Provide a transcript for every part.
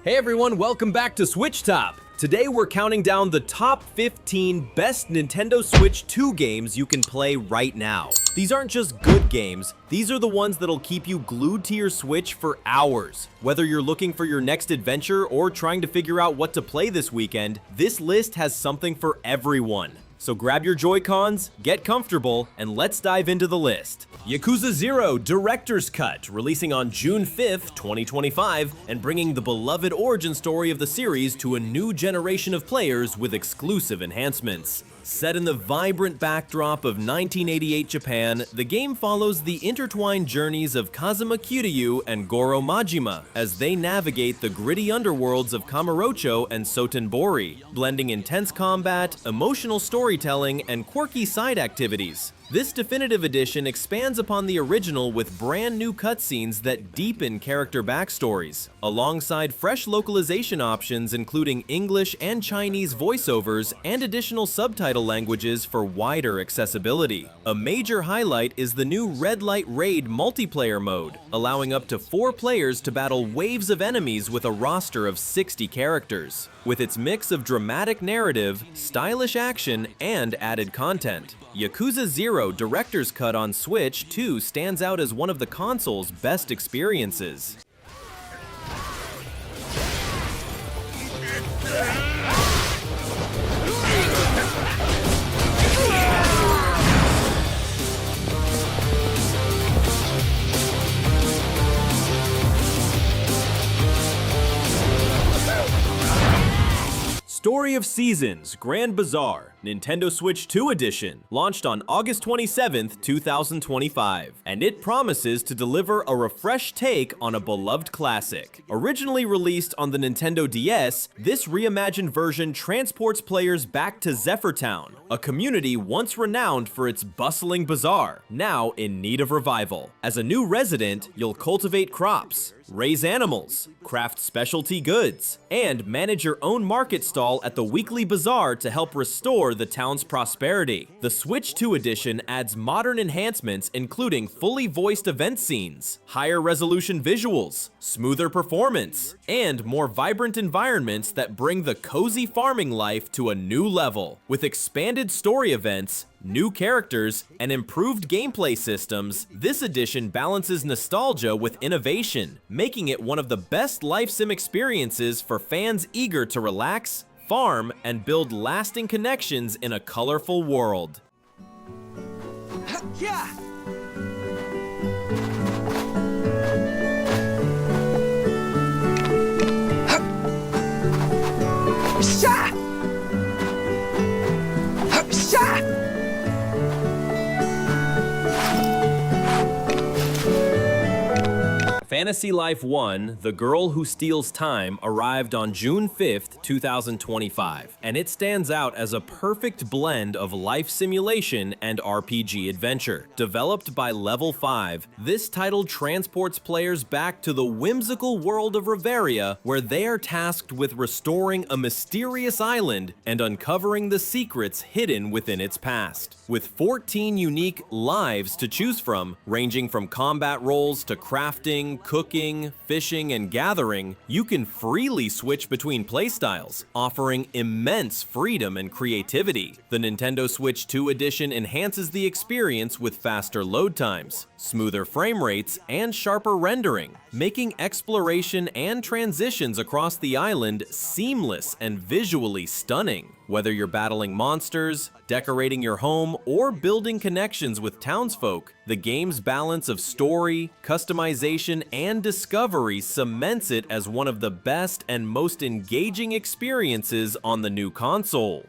Hey everyone, welcome back to SwitchTop. Today we're counting down the top 15 best Nintendo Switch 2 games you can play right now. These aren't just good games, these are the ones that'll keep you glued to your Switch for hours. Whether you're looking for your next adventure or trying to figure out what to play this weekend, this list has something for everyone. So grab your Joy-Cons, get comfortable, and let's dive into the list. Yakuza 0 Director's Cut, releasing on June 5th, 2025, and bringing the beloved origin story of the series to a new generation of players with exclusive enhancements. Set in the vibrant backdrop of 1988 Japan, the game follows the intertwined journeys of Kazuma Kiryu and Goro Majima as they navigate the gritty underworlds of Kamurocho and Sotenbori, blending intense combat, emotional storytelling, and quirky side activities. This definitive edition expands upon the original with brand new cutscenes that deepen character backstories, alongside fresh localization options including English and Chinese voiceovers and additional subtitle languages for wider accessibility. A major highlight is the new Red Light Raid multiplayer mode, allowing up to 4 players to battle waves of enemies with a roster of 60 characters. With its mix of dramatic narrative, stylish action, and added content, Yakuza 0 Director's Cut on Switch 2 stands out as one of the console's best experiences. Story of Seasons Grand Bazaar Nintendo Switch 2 Edition launched on August 27th, 2025, and it promises to deliver a refreshed take on a beloved classic. Originally released on the Nintendo DS, this reimagined version transports players back to Zephyr Town, a community once renowned for its bustling bazaar, now in need of revival. As a new resident, you'll cultivate crops, raise animals, craft specialty goods, and manage your own market stall at the weekly bazaar to help restore the town's prosperity. The Switch 2 edition adds modern enhancements including fully voiced event scenes, higher resolution visuals, smoother performance, and more vibrant environments that bring the cozy farming life to a new level. With expanded story events, new characters, and improved gameplay systems, this edition balances nostalgia with innovation, making it one of the best life sim experiences for fans eager to relax, farm, and build lasting connections in a colorful world. Yeah. Fantasy Life 1, The Girl Who Steals Time, arrived on June 5th, 2025, and it stands out as a perfect blend of life simulation and RPG adventure. Developed by Level 5, this title transports players back to the whimsical world of Reveria, where they are tasked with restoring a mysterious island and uncovering the secrets hidden within its past. With 14 unique lives to choose from, ranging from combat roles to crafting, cooking, fishing, and gathering, you can freely switch between playstyles, offering immense freedom and creativity. The Nintendo Switch 2 edition enhances the experience with faster load times, smoother frame rates, and sharper rendering, making exploration and transitions across the island seamless and visually stunning. Whether you're battling monsters, decorating your home, or building connections with townsfolk, the game's balance of story, customization, and discovery cements it as one of the best and most engaging experiences on the new console.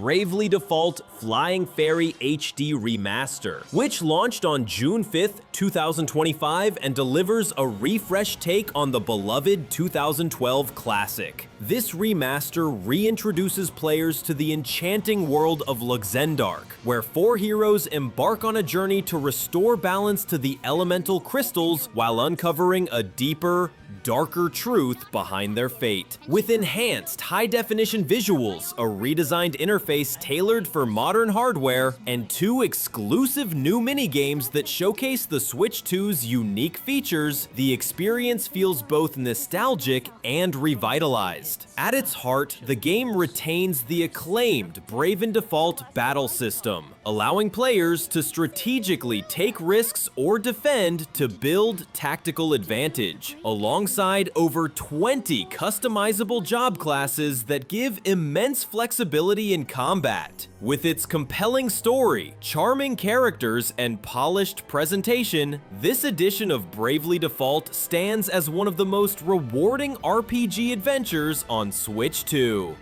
Bravely Default Flying Fairy HD Remaster, which launched on June 5th, 2025 and delivers a refreshed take on the beloved 2012 classic. This remaster reintroduces players to the enchanting world of Luxendark, where 4 heroes embark on a journey to restore balance to the elemental crystals while uncovering a deeper, darker truth behind their fate. With enhanced high-definition visuals, a redesigned interface tailored for modern hardware, and 2 exclusive new minigames that showcase the Switch 2's unique features, the experience feels both nostalgic and revitalized. At its heart, the game retains the acclaimed Bravely Default battle system, allowing players to strategically take risks or defend to build tactical advantage, alongside over 20 customizable job classes that give immense flexibility in combat. With its compelling story, charming characters, and polished presentation, this edition of Bravely Default stands as one of the most rewarding RPG adventures on Switch 2.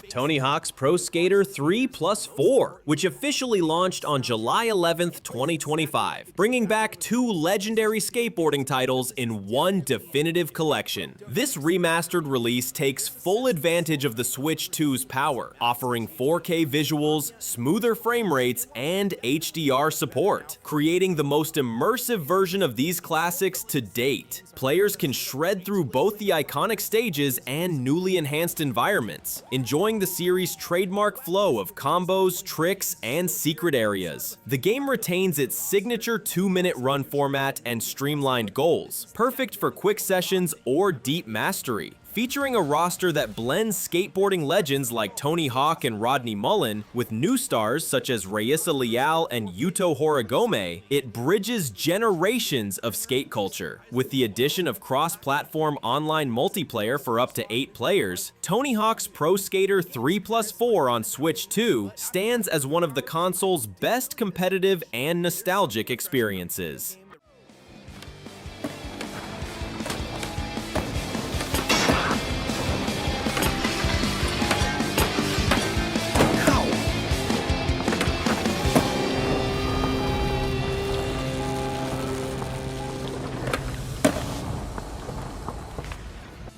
Tony Hawk's Pro Skater 3+4, which officially launched on July 11th, 2025, bringing back 2 legendary skateboarding titles in one definitive collection. This remastered release takes full advantage of the Switch 2's power, offering 4K visuals, smoother frame rates, and HDR support, creating the most immersive version of these classics to date. Players can shred through both the iconic stages and newly enhanced environments, enjoying the series' trademark flow of combos, tricks, and secret areas. The game retains its signature 2-minute run format and streamlined goals, perfect for quick sessions or deep mastery. Featuring a roster that blends skateboarding legends like Tony Hawk and Rodney Mullen with new stars such as Raissa Leal and Yuto Horigome, it bridges generations of skate culture. With the addition of cross-platform online multiplayer for up to 8 players, Tony Hawk's Pro Skater 3+4 on Switch 2 stands as one of the console's best competitive and nostalgic experiences.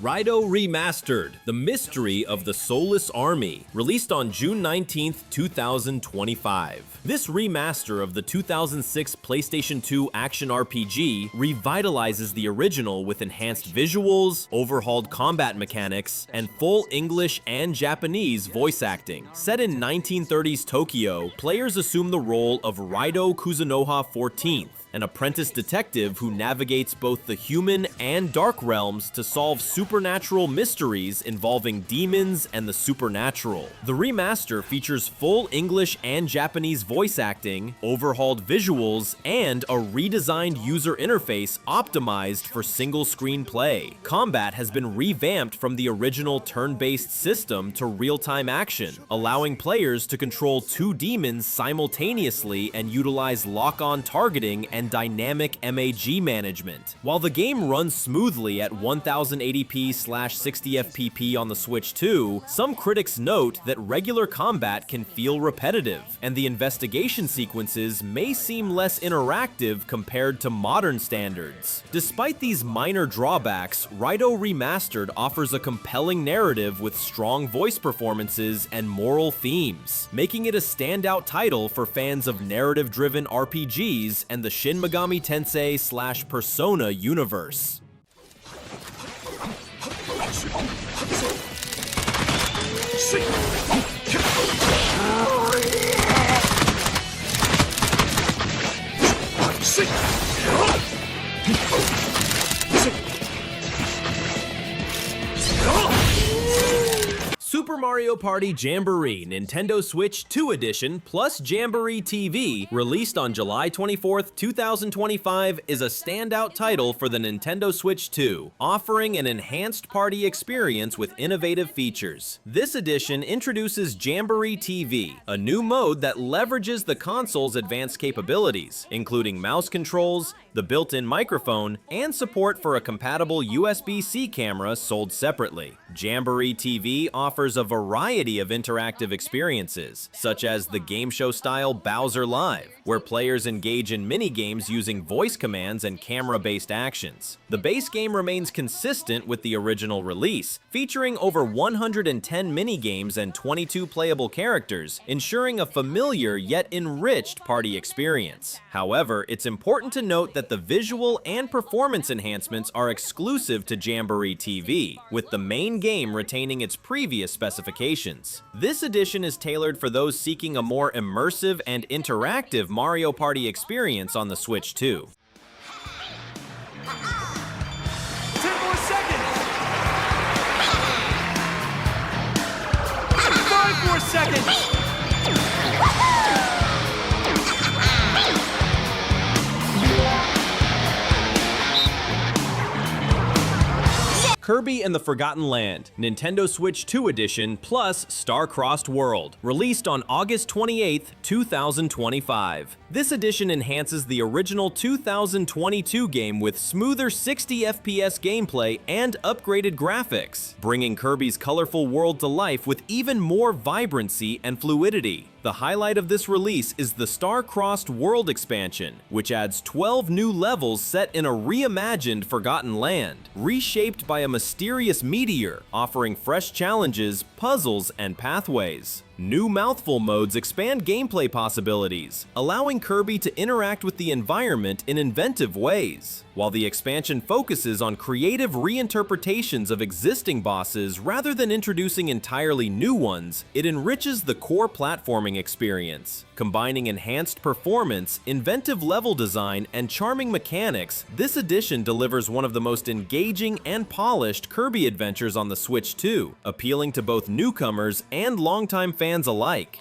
Raidou Remastered, The Mystery of the Soulless Army, released on June 19th, 2025. This remaster of the 2006 PlayStation 2 action RPG revitalizes the original with enhanced visuals, overhauled combat mechanics, and full English and Japanese voice acting. Set in 1930s Tokyo, players assume the role of Raidou Kuzunoha 14th, an apprentice detective who navigates both the human and dark realms to solve supernatural mysteries involving demons and the supernatural. The remaster features full English and Japanese voice acting, overhauled visuals, and a redesigned user interface optimized for single-screen play. Combat has been revamped from the original turn-based system to real-time action, allowing players to control 2 demons simultaneously and utilize lock-on targeting and dynamic MAG management. While the game runs smoothly at 1080p/60fpp on the Switch 2, some critics note that regular combat can feel repetitive, and the investigation sequences may seem less interactive compared to modern standards. Despite these minor drawbacks, Raidou Remastered offers a compelling narrative with strong voice performances and moral themes, making it a standout title for fans of narrative-driven RPGs and the Shin Megami Tensei/Persona universe. Super Mario Party Jamboree Nintendo Switch 2 Edition plus Jamboree TV, released on July 24th, 2025, is a standout title for the Nintendo Switch 2, offering an enhanced party experience with innovative features. This edition introduces Jamboree TV, a new mode that leverages the console's advanced capabilities, including mouse controls, the built-in microphone, and support for a compatible USB-C camera sold separately. Jamboree TV offers a variety of interactive experiences, such as the game show-style Bowser Live, where players engage in mini-games using voice commands and camera-based actions. The base game remains consistent with the original release, featuring over 110 mini-games and 22 playable characters, ensuring a familiar yet enriched party experience. However, it's important to note that the visual and performance enhancements are exclusive to Jamboree TV, with the main game retaining its previous specifications. This edition is tailored for those seeking a more immersive and interactive Mario Party experience on the Switch 2. 10 more seconds! 5 more seconds! Kirby and the Forgotten Land, Nintendo Switch 2 Edition plus Star-Crossed World, released on August 28th, 2025. This edition enhances the original 2022 game with smoother 60 FPS gameplay and upgraded graphics, bringing Kirby's colorful world to life with even more vibrancy and fluidity. The highlight of this release is the Star-Crossed World expansion, which adds 12 new levels set in a reimagined Forgotten Land, reshaped by a mysterious meteor, offering fresh challenges, puzzles, and pathways. New mouthful modes expand gameplay possibilities, allowing Kirby to interact with the environment in inventive ways, while the expansion focuses on creative reinterpretations of existing bosses rather than introducing entirely new ones. It enriches the core platforming experience. Combining enhanced performance, inventive level design, and charming mechanics, this edition delivers one of the most engaging and polished Kirby adventures on the Switch 2, appealing to both newcomers and longtime fans alike.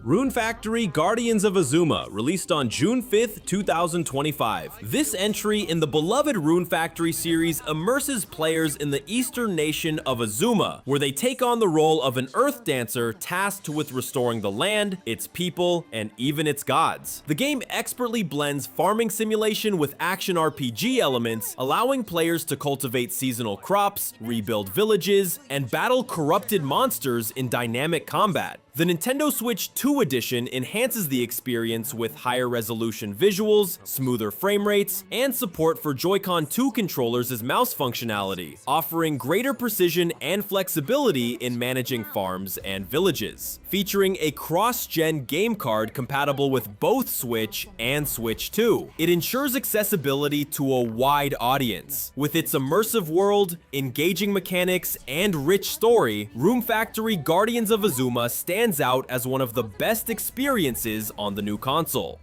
Rune Factory Guardians of Azuma, released on June 5th, 2025. This entry in the beloved Rune Factory series immerses players in the eastern nation of Azuma, where they take on the role of an earth dancer tasked with restoring the land, its people, and even its gods. The game expertly blends farming simulation with action RPG elements, allowing players to cultivate seasonal crops, rebuild villages, and battle corrupted monsters in dynamic combat. The Nintendo Switch 2 Edition enhances the experience with higher resolution visuals, smoother frame rates, and support for Joy-Con 2 controllers as mouse functionality, offering greater precision and flexibility in managing farms and villages. Featuring a cross-gen game card compatible with both Switch and Switch 2, it ensures accessibility to a wide audience. With its immersive world, engaging mechanics, and rich story, Rune Factory Guardians of Azuma stands out as one of the best experiences on the new console.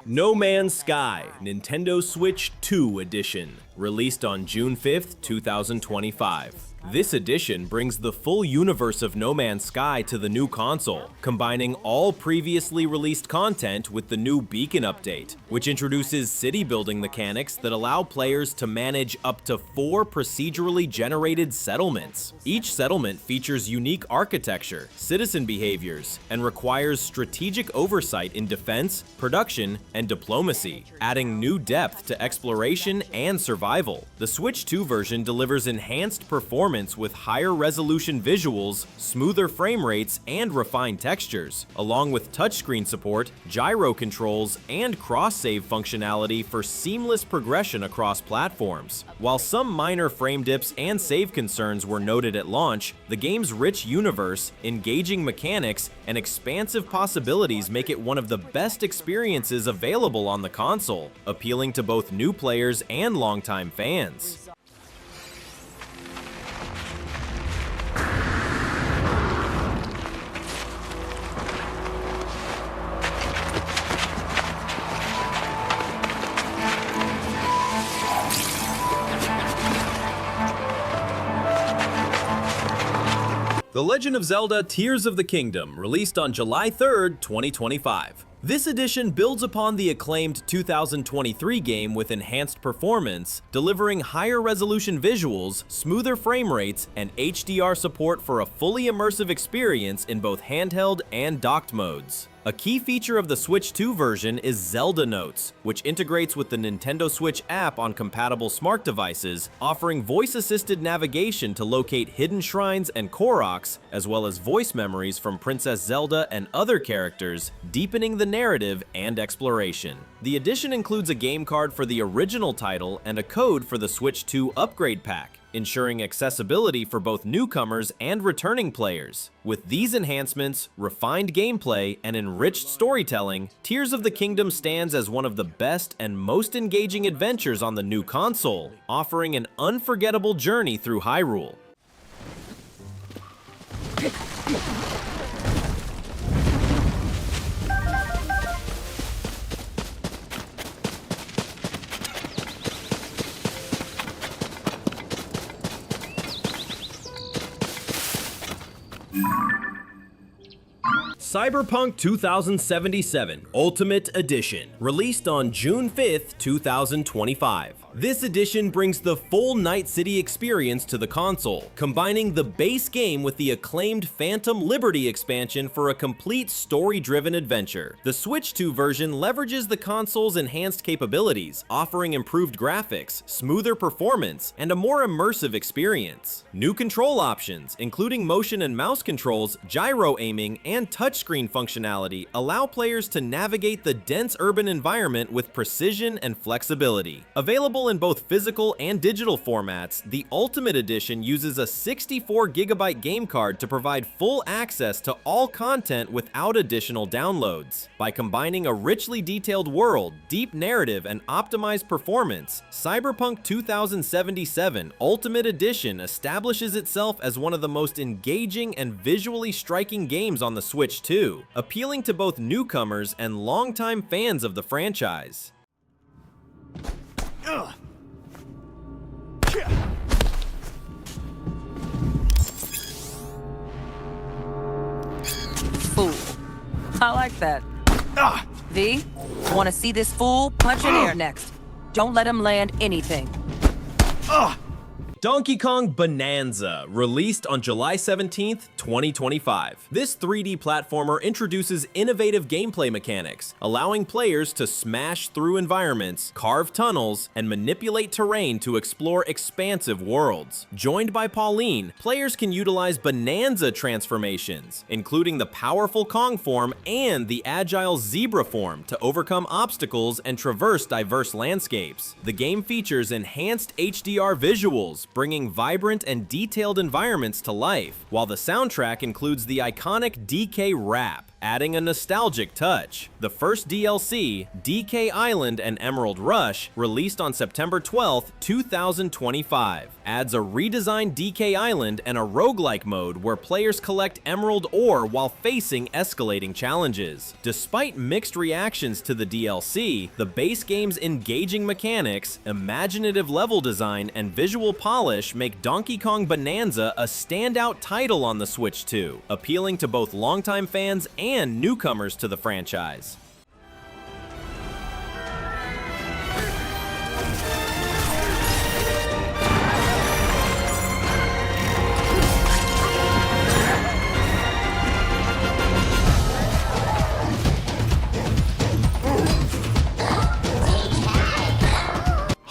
No Man's Sky, Nintendo Switch 2 Edition, released on June 5th, 2025. This edition brings the full universe of No Man's Sky to the new console, combining all previously released content with the new Beacon update, which introduces city building mechanics that allow players to manage up to 4 procedurally generated settlements. Each settlement features unique architecture, citizen behaviors, and requires strategic oversight in defense, production, and diplomacy, adding new depth to exploration and survival. The Switch 2 version delivers enhanced performance performance with higher resolution visuals, smoother frame rates, and refined textures, along with touchscreen support, gyro controls, and cross-save functionality for seamless progression across platforms. While some minor frame dips and save concerns were noted at launch, the game's rich universe, engaging mechanics, and expansive possibilities make it one of the best experiences available on the console, appealing to both new players and longtime fans. The Legend of Zelda Tears of the Kingdom, released on July 3rd, 2025. This edition builds upon the acclaimed 2023 game with enhanced performance, delivering higher resolution visuals, smoother frame rates, and HDR support for a fully immersive experience in both handheld and docked modes. A key feature of the Switch 2 version is Zelda Notes, which integrates with the Nintendo Switch app on compatible smart devices, offering voice-assisted navigation to locate hidden shrines and Koroks, as well as voice memories from Princess Zelda and other characters, deepening the narrative and exploration. The edition includes a game card for the original title and a code for the Switch 2 upgrade pack, ensuring accessibility for both newcomers and returning players. With these enhancements, refined gameplay, and enriched storytelling, Tears of the Kingdom stands as one of the best and most engaging adventures on the new console, offering an unforgettable journey through Hyrule. Cyberpunk 2077 Ultimate Edition, released on June 5th, 2025. This edition brings the full Night City experience to the console, combining the base game with the acclaimed Phantom Liberty expansion for a complete story-driven adventure. The Switch 2 version leverages the console's enhanced capabilities, offering improved graphics, smoother performance, and a more immersive experience. New control options, including motion and mouse controls, gyro aiming, and touchscreen functionality, allow players to navigate the dense urban environment with precision and flexibility. Available in both physical and digital formats, the Ultimate Edition uses a 64GB game card to provide full access to all content without additional downloads. By combining a richly detailed world, deep narrative, and optimized performance, Cyberpunk 2077 Ultimate Edition establishes itself as one of the most engaging and visually striking games on the Switch 2, appealing to both newcomers and longtime fans of the franchise. Fool. I like that. V, want to see this fool? Punch in air next. Don't let him land anything. Donkey Kong Bananza, released on July 17th, 2025. This 3D platformer introduces innovative gameplay mechanics, allowing players to smash through environments, carve tunnels, and manipulate terrain to explore expansive worlds. Joined by Pauline, players can utilize Bananza transformations, including the powerful Kong form and the agile Zebra form, to overcome obstacles and traverse diverse landscapes. The game features enhanced HDR visuals, bringing vibrant and detailed environments to life, while the soundtrack includes the iconic DK rap, adding a nostalgic touch. The first DLC, DK Island and Emerald Rush, released on September 12th, 2025, adds a redesigned DK Island and a roguelike mode where players collect emerald ore while facing escalating challenges. Despite mixed reactions to the DLC, the base game's engaging mechanics, imaginative level design, and visual polish make Donkey Kong Bananza a standout title on the Switch 2, appealing to both longtime fans and newcomers to the franchise.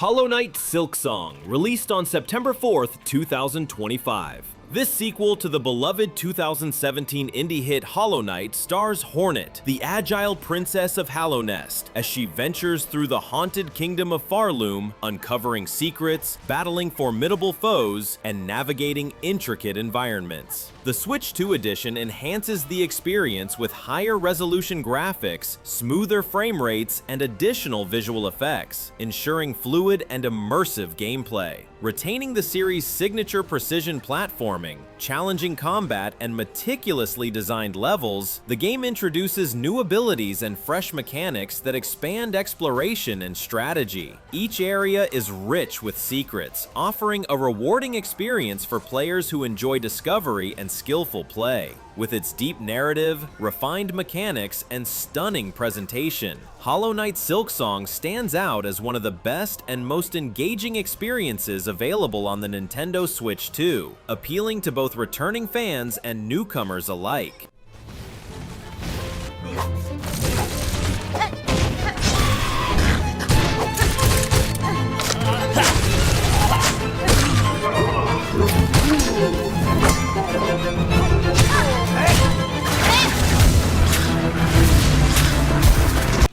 Hollow Knight Silksong, released on September 4th, 2025. This sequel to the beloved 2017 indie hit Hollow Knight stars Hornet, the agile princess of Hallownest, as she ventures through the haunted kingdom of Farloom, uncovering secrets, battling formidable foes, and navigating intricate environments. The Switch 2 edition enhances the experience with higher resolution graphics, smoother frame rates, and additional visual effects, ensuring fluid and immersive gameplay. Retaining the series' signature precision platforming, challenging combat, and meticulously designed levels, the game introduces new abilities and fresh mechanics that expand exploration and strategy. Each area is rich with secrets, offering a rewarding experience for players who enjoy discovery and skillful play. With its deep narrative, refined mechanics, and stunning presentation, Hollow Knight Silksong stands out as one of the best and most engaging experiences available on the Nintendo Switch 2, appealing to both returning fans and newcomers alike.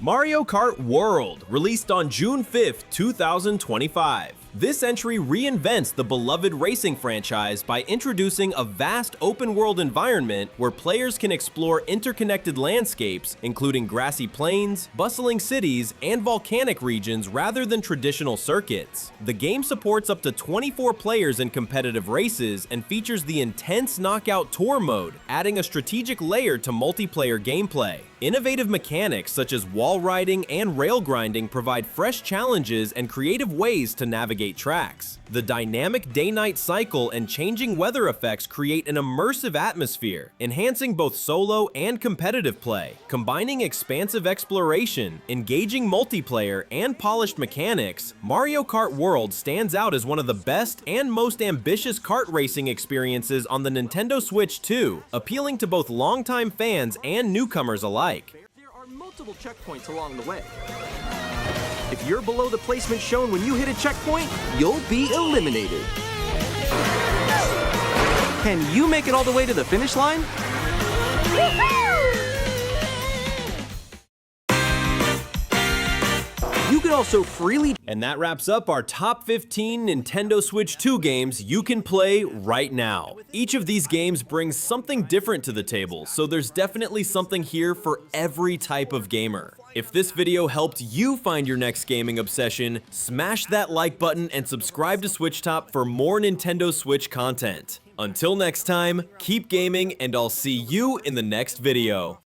Mario Kart World, released on June 5th, 2025. This entry reinvents the beloved racing franchise by introducing a vast open-world environment where players can explore interconnected landscapes, including grassy plains, bustling cities, and volcanic regions rather than traditional circuits. The game supports up to 24 players in competitive races and features the intense Knockout Tour mode, adding a strategic layer to multiplayer gameplay. Innovative mechanics such as wall riding and rail grinding provide fresh challenges and creative ways to navigate tracks. The dynamic day-night cycle and changing weather effects create an immersive atmosphere, enhancing both solo and competitive play. Combining expansive exploration, engaging multiplayer, and polished mechanics, Mario Kart World stands out as one of the best and most ambitious kart racing experiences on the Nintendo Switch 2, appealing to both longtime fans and newcomers alike. There are multiple checkpoints along the way. If you're below the placement shown when you hit a checkpoint, you'll be eliminated. Can you make it all the way to the finish line? You can also freely... And that wraps up our top 15 Nintendo Switch 2 games you can play right now. Each of these games brings something different to the table, so there's definitely something here for every type of gamer. If this video helped you find your next gaming obsession, smash that like button and subscribe to SwitchTop for more Nintendo Switch content. Until next time, keep gaming and I'll see you in the next video.